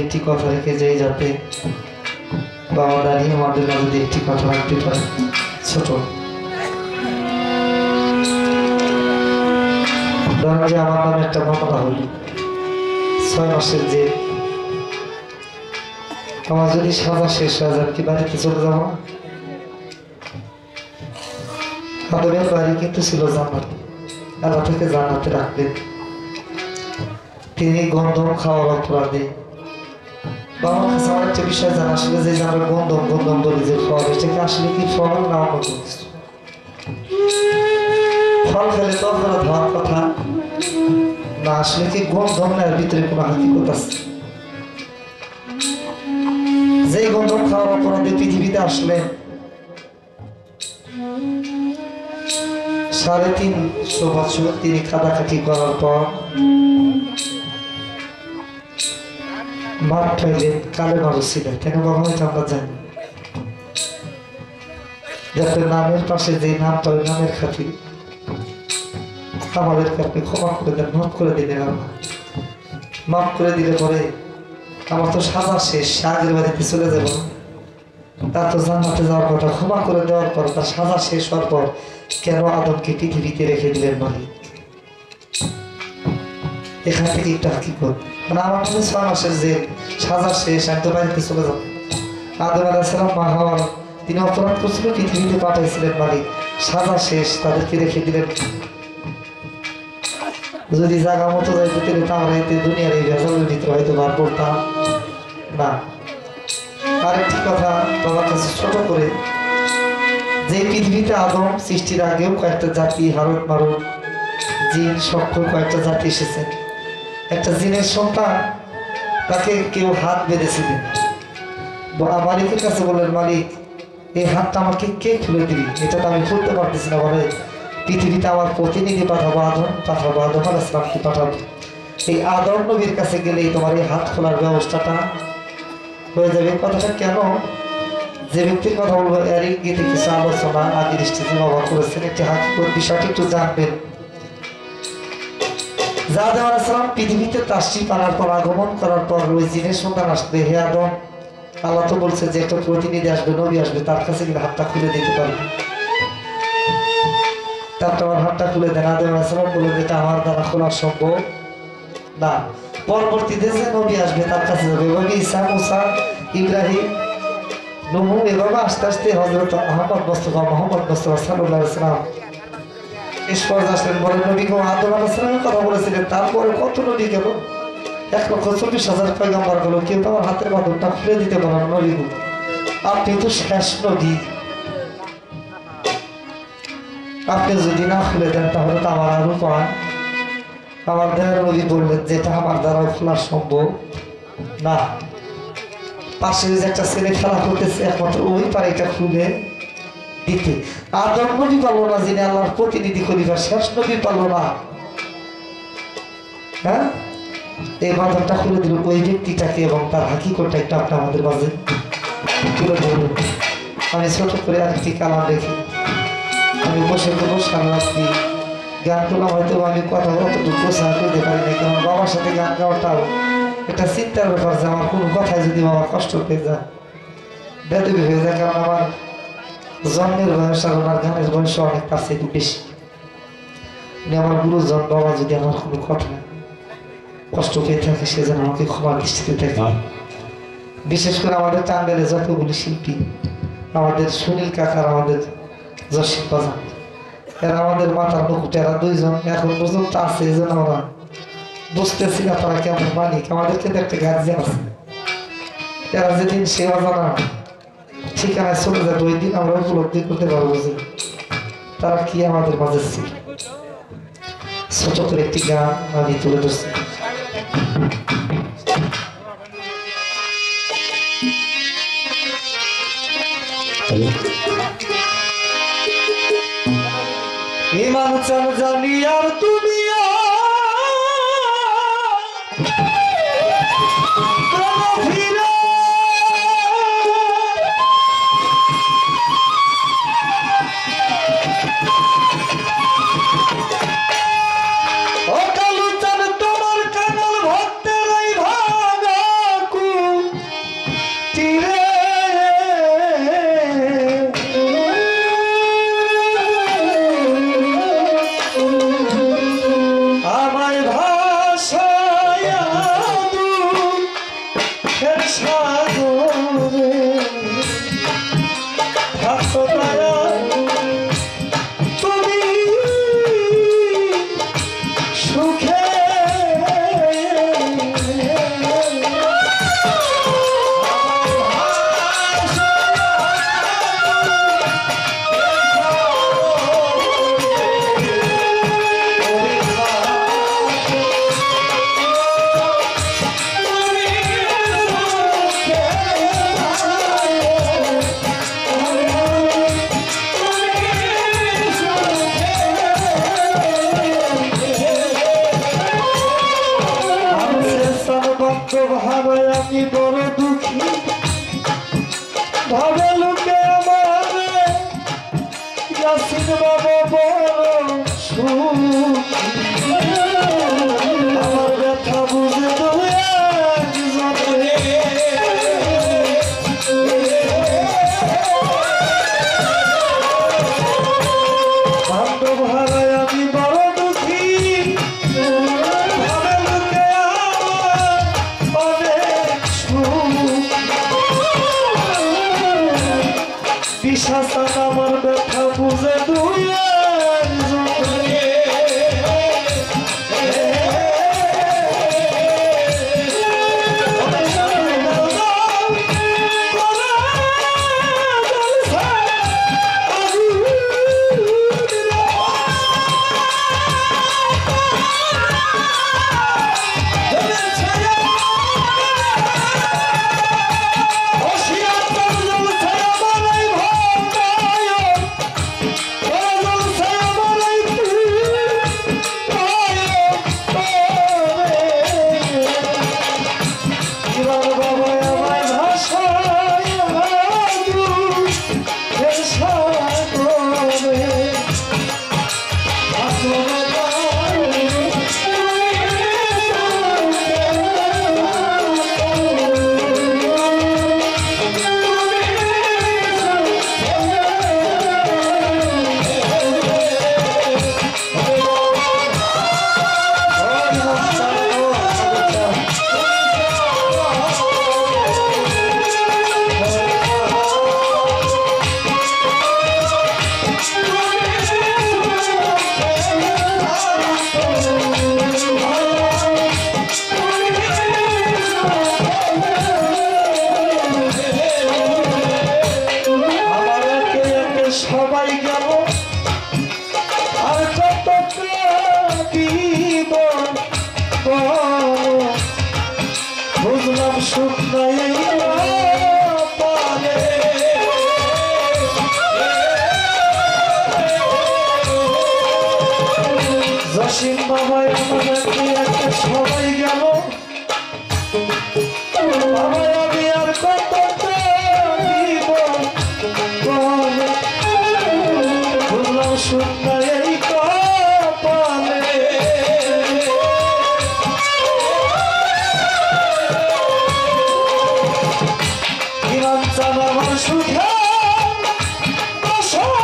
একটি কথা রেখে যাই যাতে বাবা দাঁড়িয়ে আমাদের মাঝে একটি কথা রাখতে পারে। ছোট ধরেন যে আমার নামে একটা মামলা হল 6 মাসের, যে আমার যদি সাজা শেষ হয়ে যায় কি বাড়িতে চলে যাবো না? আদমের বাড়ি কিন্তু ছিল জান্নাত, আল্লাহ থেকে জান্নাতে রাখবেন। তিনি গন্ধম খাওয়ার অপরাধে বাবার কাছে আমার একটা বিষয় জানা আসলে যে আমরা গন্ধম গন্ধম বলি যে ফল, এটাকে আসলে কি ফল না অন্য কিছু? ফল খেলে তো অপরাধ হওয়ার কথা না, আসলে কি গন্ধম না এর ভিতরে কোনো হাকিকত আছে? যে গন্ধম খাওয়ার অপরাধে পৃথিবীতে আসলে 350 বছর তিনি কাটাকাটি করার পর মাঠ পাইলেন, কালে মানুষ ছিলেন কেন বাবা হয়তো আমরা জানি, যাতে নামের পাশে যে নামটা ওই নামের খাতির আমাদেরকে আপনি ক্ষমা করে দেন, মাফ করে দিলেন। আল্লাহ মাফ করে দিলে পরে আমার তো সাজা শেষ, আগের বাড়িতে চলে যাব না, তার তো জান্নাতে যাওয়ার কথা। ক্ষমা করে দেওয়ার পর তার সাজা শেষ হওয়ার পর কেন আদমকে পৃথিবীতে রেখে দিলেন মালিক? এখান থেকে একটা হাকিকত, মানে আমার মনে 6 মাসের যে সাজা শেষ, আমি তো বাড়িতে চলে যাব। আদম আলাইহিস সালাম মা হাওয়া তিনি অপরাধ করছিল, পৃথিবীতে পাঠাইছিলেন মালিক, সাজা শেষ, তাদেরকে রেখে দিলেন। যদি জায়গা মতো যাইতে পেরে আমরা এতে দুনিয়ার এই ভেজালের ভিতরে হয়তো বার করতাম না। আরেকটি কথা বাবার কাছে ছোট করে, যে পৃথিবীতে আদম সৃষ্টির আগেও কয়েকটা জাতি হারত মারত জিন সক্ষম কয়েকটা জাতি এসেছে। একটা জিনের সন্তান, তাকে কেউ হাত বেঁধেছিলেন, মালিকের কাছে বললেন মালিক এই হাতটা আমাকে কে খুলে দিবি, এটা তো আমি খুলতে পারতেছি না, বলে পৃথিবীতে আমার প্রতিনিধি পাঠাবো, আদম আলাইহিস সালামকে পাঠাবো, এই আদম নবীর কাছে গেলেই তোমার এই হাত খোলার ব্যবস্থাটা হয়ে যাবে। কথাটা কেন, যে ব্যক্তির কথা বলবো এর ইঙ্গিতে কিছু আলোচনা আগের স্টেজে বাবা করেছেন, একটি হাকিকত বিষয়টি একটু জানবেন। আদম আলাইহিস সালাম পৃথিবীতে তাশরীফ আনার পর, আগমন করার পর ওই জিনের সন্তান আসবে, হে আদম আল্লাহ তো বলছে যে একটা প্রতিনিধি আসবে, নবী আসবে, তার কাছে গেলে হাতটা খুলে দিতে পারবে। তারপর আমার হাতটা খুলে দেন। আদম আলাইহিস সালাম বললেন এটা আমার দ্বারা খোলা সম্ভব না। পরবর্তীতে যে নবী আসবে তার কাছে যাবে, এভাবে ঈসা, মুসা, ইব্রাহিম, নূহ, এভাবে আস্তে আস্তে হযরত মুহাম্মদ মুস্তাফা সাল্লাল্লাহু আলাইহি ওয়াসাল্লাম শেষ পর্যায়ে আসলেন। বলেন নবী গো আদম আলাইহিস সালামের কথা বলেছিলেন, তারপরে কত নবী গেল, 1,40,000 পয়গম্বর গেল, কেউ তো আমার হাতের বাঁধনটা খুলে দিতে পারেন নবী গো, আপনি তো শেষ নবী, আপনি যদি না খুলে দেন তাহলে তো আমার আর উপায়। আমার দেহের নবী বললেন যেটা আমার দ্বারা খোলা সম্ভব না। পাশে যে একটা ছেলে খেলা করতেছে, একমাত্র ওই পারে এটা খুলে দিতে। আদম নবী পারলো না, যিনি আল্লাহর প্রতিনিধি খলিফা, শেষ নবী পারলো না, হ্যাঁ এই বাঁধনটা খুলে দিল ওই ব্যক্তিটাকে, এবং তার হাকিকতটা একটা আপনি আমাদের মাঝে তুলে ধরবেন। আমি ছোট করে আরেকটি কালাম রেখে আমি বসে দেবো, সারারাত্রি গান করলাম, হয়তো আমি কথা অতটুকু প্রচার করতে পারি না, কারণ বাবার সাথে গান গাওয়াটাও একটা চিন্তার ব্যাপার, যে আমার কোনো কথায় যদি বাবা কষ্ট পেয়ে যায়, বেদবি হয়ে যায়, কারণ আমার জন্মের বয়স আর ওনার গানের বয়স অনেক কাছে একটু বেশি। উনি আমার গুরুজন বাবা, যদি আমার কোনো কথা কষ্ট পেয়ে থাকে সে যেন আমাকে ক্ষমা দৃষ্টিতে থাকে। বিশেষ করে আমাদের টাঙ্গাইলে যতগুলি শিল্পী, আমাদের সুনীল কাকার, আমাদের জসিম বাজান, এরা আমাদের মাথার মুকুট, এরা দুইজন এখন পর্যন্ত আছে। এই জন্য আমরা বুঝতেছি না তারা কেমন মালিক। আমাদের কিন্তু একটা গার্জিয়ান আছে, এরা যেদিন সেবা জানা ঠিকানায় চলে যাবে ওই দিন আমরা উপলব্ধি করতে পারবো যে তারা কি আমাদের মাঝে ছিল। ছোট করে একটি গান আমি তুলে ধরছি। ইমান চান জানি আর দুনিয়া আমি বড় দুঃখী ভাবে লোকে আমারে ইয়াসিন বাবা বড় সুখী আমার ব্যথা বুঝে তুমি বান্ধব হারায় আমি বড় দুঃখী বিশ্বাস আমার ব্যথা বুঝে দুই সবাই গেল আর কত দিব বুঝলাম সুখ নাই পারে জসিম বাবাই আমাদেরকে একটা সবাই গেল বাবা আমি আর কত দিব বুঝলাম সুখ নাই কপালে ইমান চান আমার সুখে বসর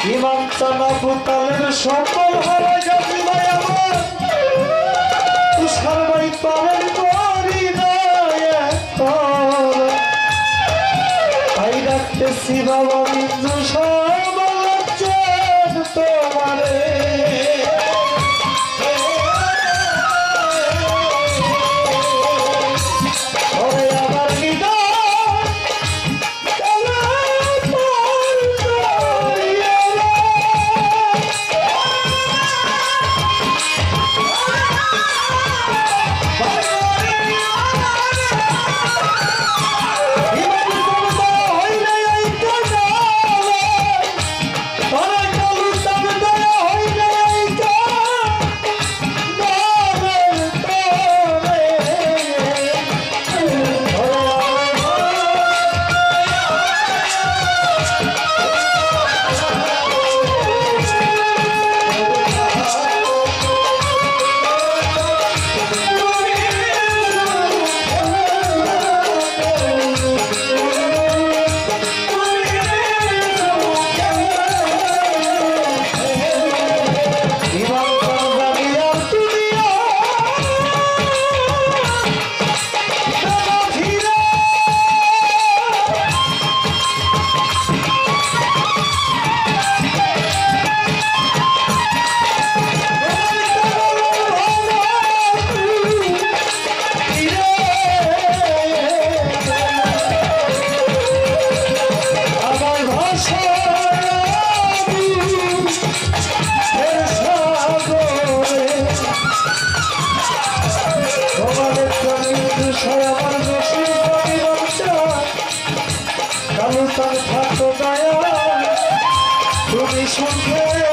ইমান চানা পুতালের সকল হারা গাছি ভাই আমার তুষার ভাই পালন করি না তাই রাখতেছি বাবা বিন্দু সব লাগছেন তোমারে তুমি সুখে